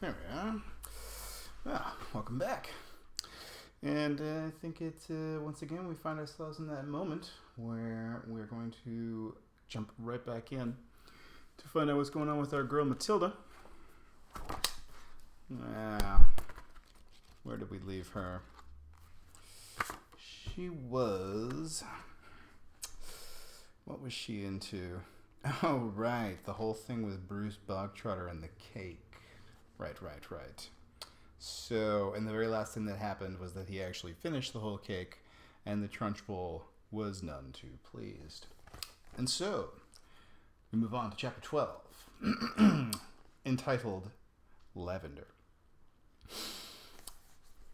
There we are. Well, welcome back. And I think once again, we find ourselves in that moment where we're going to jump right back in to find out what's going on with our girl Matilda. Where did we leave her? She was... What was she into? Oh, right. The whole thing with Bruce Bogtrotter and the cake. Right. So, and the very last thing that happened was that he actually finished the whole cake, and the Trunchbull was none too pleased. And so, we move on to chapter 12, entitled Lavender.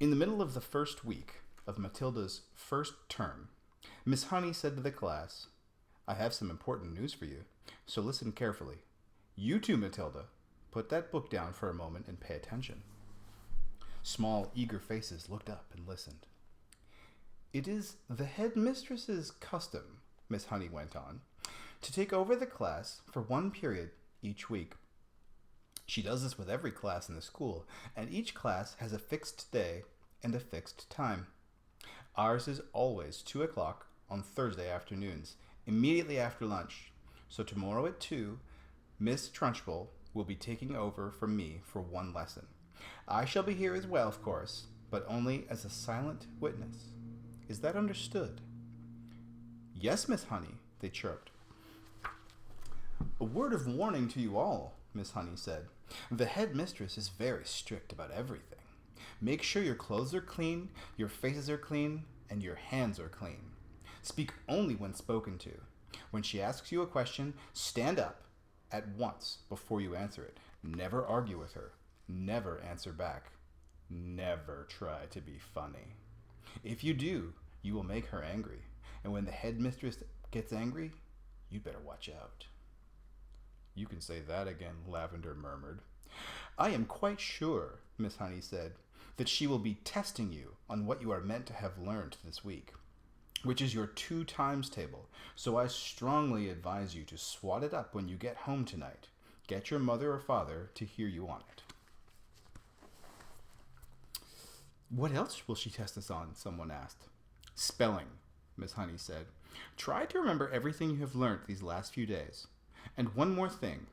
In the middle of the first week of Matilda's first term, Miss Honey said to the class, "I have some important news for you, so listen carefully. You too, Matilda. Put that book down for a moment and pay attention." Small, eager faces looked up and listened. "It is the headmistress's custom," Miss Honey went on, "to take over the class for one period each week. She does this with every class in the school, and each class has a fixed day and a fixed time. Ours is always 2 o'clock on Thursday afternoons, immediately after lunch. So tomorrow at 2, Miss Trunchbull will be taking over from me for one lesson. I shall be here as well, of course, but only as a silent witness. Is that understood?" "Yes, Miss Honey," they chirped. "A word of warning to you all," Miss Honey said. "The headmistress is very strict about everything. Make sure your clothes are clean, your faces are clean, and your hands are clean. Speak only when spoken to. When she asks you a question, stand up at once before you answer it. Never argue with her. Never answer back. Never try to be funny. If you do, you will make her angry. And when the headmistress gets angry, you'd better watch out." "You can say that again," Lavender murmured. "I am quite sure," Miss Honey said, "that she will be testing you on what you are meant to have learned this week, which is your 2 times table, so I strongly advise you to swat it up when you get home tonight. Get your mother or father to hear you on it." "What else will she test us on?" someone asked. "Spelling," Miss Honey said. "Try to remember everything you have learnt these last few days. And one more thing.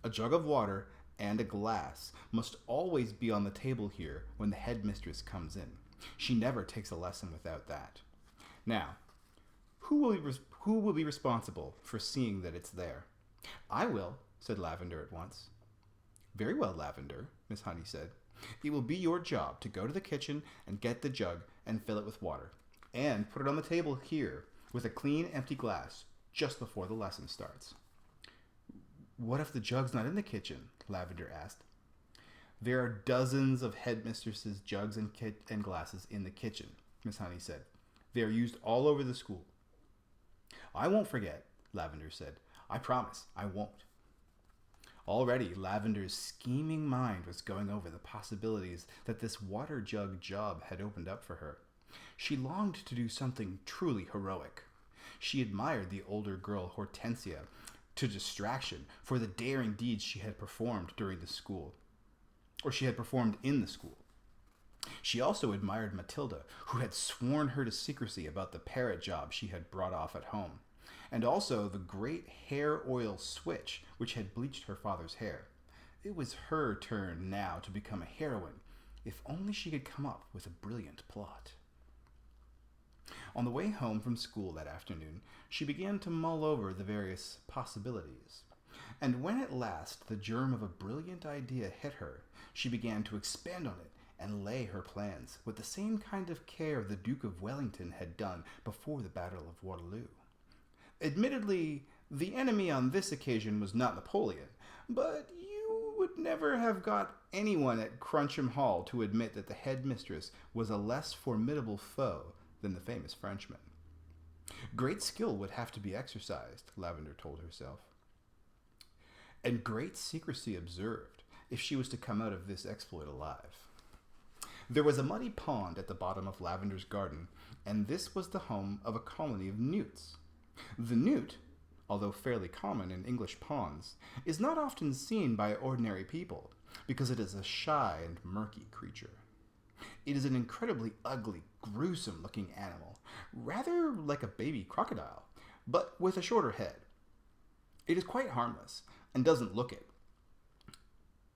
A jug of water and a glass must always be on the table here when the headmistress comes in. She never takes a lesson without that. Now, who will be responsible for seeing that it's there?" "I will," said Lavender at once. "Very well, Lavender," Miss Honey said. "It will be your job to go to the kitchen and get the jug and fill it with water, and put it on the table here with a clean, empty glass just before the lesson starts." "What if the jug's not in the kitchen?" Lavender asked. "There are dozens of headmistresses' jugs and glasses in the kitchen," Miss Honey said. "They are used all over the school." "I won't forget," Lavender said. "I promise I won't." Already, Lavender's scheming mind was going over the possibilities that this water jug job had opened up for her. She longed to do something truly heroic. She admired the older girl Hortensia to distraction for the daring deeds she had performed during the school, or she had performed in the school. She also admired Matilda, who had sworn her to secrecy about the parrot job she had brought off at home, and also the great hair oil switch which had bleached her father's hair. It was her turn now to become a heroine, if only she could come up with a brilliant plot. On the way home from school that afternoon, she began to mull over the various possibilities. And when at last the germ of a brilliant idea hit her, she began to expand on it and lay her plans with the same kind of care the Duke of Wellington had done before the Battle of Waterloo. Admittedly, the enemy on this occasion was not Napoleon, but you would never have got anyone at Cruncham Hall to admit that the headmistress was a less formidable foe than the famous Frenchman. Great skill would have to be exercised, Lavender told herself, and great secrecy observed if she was to come out of this exploit alive. There was a muddy pond at the bottom of Lavender's garden, and this was the home of a colony of newts. The newt, although fairly common in English ponds, is not often seen by ordinary people because it is a shy and murky creature. It is an incredibly ugly, gruesome-looking animal, rather like a baby crocodile, but with a shorter head. It is quite harmless and doesn't look it.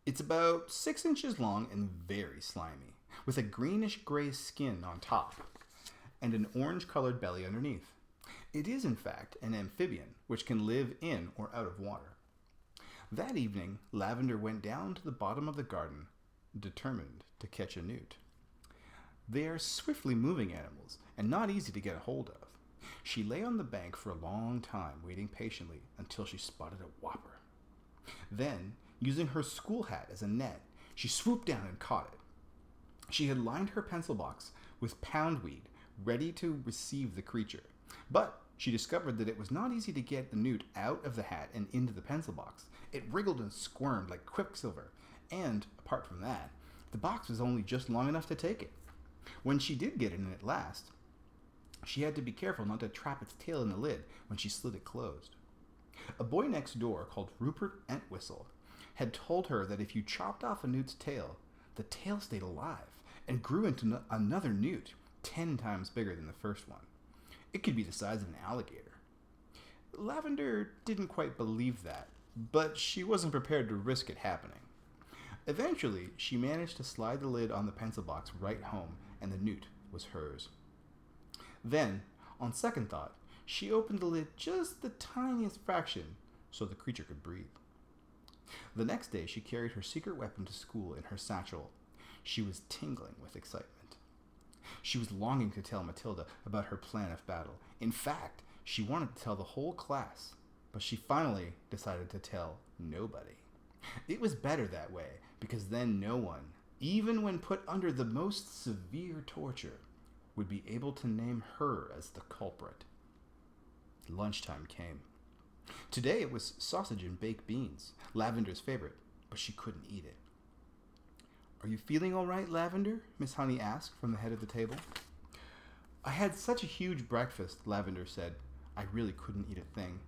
It's about 6 inches long and very slimy, with a greenish-gray skin on top and an orange-colored belly underneath. It is, in fact, an amphibian, which can live in or out of water. That evening, Lavender went down to the bottom of the garden, determined to catch a newt. They are swiftly moving animals, and not easy to get a hold of. She lay on the bank for a long time, waiting patiently until she spotted a whopper. Then, using her school hat as a net, she swooped down and caught it. She had lined her pencil box with poundweed, ready to receive the creature. But she discovered that it was not easy to get the newt out of the hat and into the pencil box. It wriggled and squirmed like quicksilver, and, apart from that, the box was only just long enough to take it. When she did get it in at last, she had to be careful not to trap its tail in the lid when she slid it closed. A boy next door, called Rupert Entwistle, had told her that if you chopped off a newt's tail, the tail stayed alive and grew into another newt 10 times bigger than the first one. It could be the size of an alligator. Lavender didn't quite believe that, but she wasn't prepared to risk it happening. Eventually, she managed to slide the lid on the pencil box right home, and the newt was hers. Then, on second thought, she opened the lid just the tiniest fraction so the creature could breathe. The next day, she carried her secret weapon to school in her satchel. She was tingling with excitement. She was longing to tell Matilda about her plan of battle. In fact, she wanted to tell the whole class, but she finally decided to tell nobody. It was better that way, because then no one, even when put under the most severe torture, would be able to name her as the culprit. Lunchtime came. Today it was sausage and baked beans, Lavender's favorite, but she couldn't eat it. "Are you feeling all right, Lavender?" Miss Honey asked from the head of the table. "I had such a huge breakfast," Lavender said. "I really couldn't eat a thing."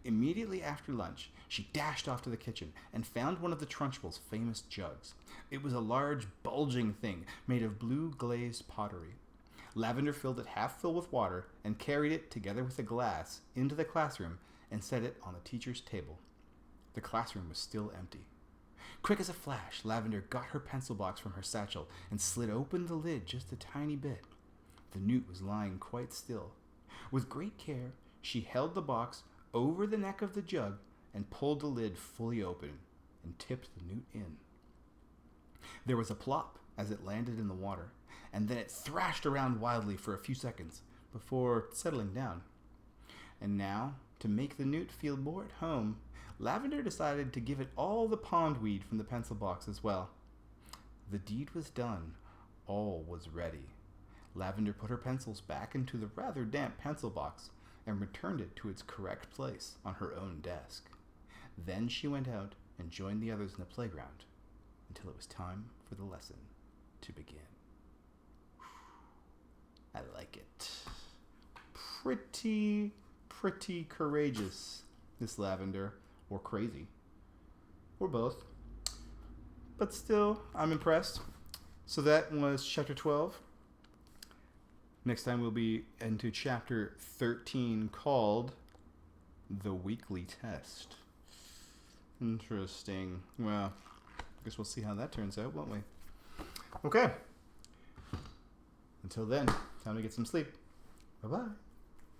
Immediately after lunch, she dashed off to the kitchen and found one of the Trunchbull's famous jugs. It was a large, bulging thing made of blue glazed pottery. Lavender filled it half full with water and carried it, together with a glass, into the classroom and set it on the teacher's table. The classroom was still empty. Quick as a flash, Lavender got her pencil box from her satchel and slid open the lid just a tiny bit. The newt was lying quite still. With great care, she held the box over the neck of the jug and pulled the lid fully open and tipped the newt in. There was a plop as it landed in the water, and then it thrashed around wildly for a few seconds before settling down. And now, to make the newt feel more at home, Lavender decided to give it all the pondweed from the pencil box as well. The deed was done. All was ready. Lavender put her pencils back into the rather damp pencil box and returned it to its correct place on her own desk. Then she went out and joined the others in the playground until it was time for the lesson to begin. I like it. Pretty courageous, Miss Lavender. Or crazy. Or both. But still, I'm impressed. So that was chapter 12. Next time we'll be into chapter 13 called The Weekly Test. Interesting. Well, I guess we'll see how that turns out, won't we? Okay. Until then, time to get some sleep. Bye-bye.